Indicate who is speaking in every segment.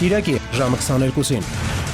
Speaker 1: Կիրակի ժամը 22-ին։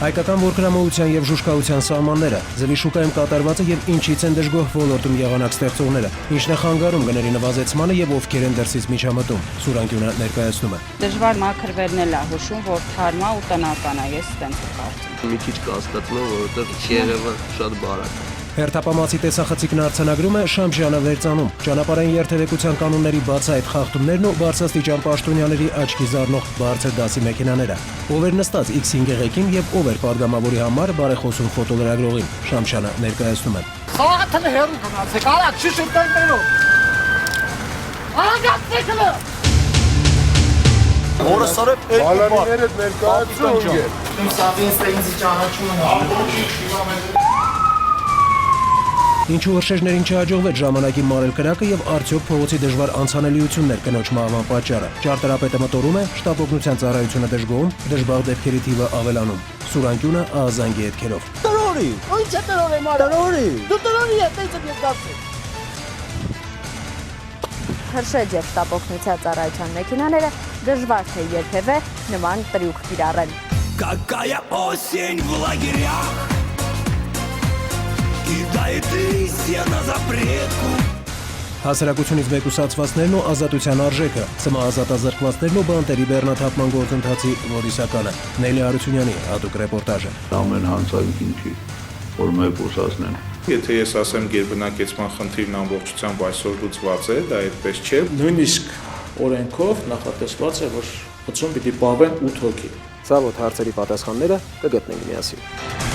Speaker 1: Հայկական ոռգրամոլության եւ ժուժկայության սահմանները, ձևի շուկայում կատարվածը եւ ինչից են դժգոհ ոլորտում եղանակ ստեղծողները, ինչն է խանգարում գների նվազեցմանը եւ ովքեր են դրսից միջամտում, Սուրանկյունը ներկայացնում է։
Speaker 2: Դժվար մաքրվելն էլ է հուշում, որ թարմա ու տնական է, ես այդպես կարծում։
Speaker 3: Մի քիչ կասկածում եմ, որովհետեւ Երևանը շատ բարակ է։
Speaker 1: Հերթապամացի տեսախցիկն արձանագրում է Շամժյանը Վերծանում։ Ճանապարհային երթևեկության կանոնների բացահայտ խախտումներն ու բարձրաստիճան պաշտոնյաների աչքի զարնող բարձր դասի մեքենաները։ Ով էր նստած X5 եղեկին եւ ով էր падգամավորի համար բարեխոսում ֆոտոլրագրողին, Շամժյանը ներկայացնում է։
Speaker 4: Սաղաթը հերու գնացեք, արագ շշուտներով։ Արագացեք։ Որը սարებ
Speaker 5: Բալանիները ներկայացում են։
Speaker 4: Սավինստը ինձ ճանաչում են։
Speaker 1: Ինչու հրշեջներին չհաջողվեց ժամանակին մարել կրակը եւ արդյոք փողոցի դժվար անցանելիություններ կնոջ մահվան պատճառը։ Ճարտարապետը մտորում է, շտապօգնության ծառայությունը դժգոհում, դժբախտ դեպքերի թիվը ավելանում։ Սուրանկյունը ահազանգի հետքերով։
Speaker 4: Տրորի, ինչ է տրորի մարը։ Տրորի։ Դու տրորի ես ես դասի։
Speaker 6: Հրշեջ եւ շտապօգնության ծառայության մեքենաները դժվար թե երբևէ նման տրյուկ կիրառեն։
Speaker 7: Какая осень в лагерях кидает листья на запретку.
Speaker 1: Հասարակությունից մեկուսացվածներն ու ազատության արժեքը, սմահազատազրկվածներն ու բանտերի բեռնաթափման գործընթացի որիսականը։ Նելի Հարությունյանի հատուկ ռեպորտաժը։
Speaker 8: Ամեն հանցանքի, որ մեկուսացնեն։
Speaker 5: Եթե ես ասեմ գերբնակեցման խնդիրն ամբողջությամբ այսօր լուծված է, դա այդպես չէ։
Speaker 9: Նույնիսկ օրենքով նախատեսված է, որ 50 պիտի պահվեն 8 հոգի։
Speaker 1: Սա ոտ հարցերի պատասխանները կգտնենք միասին։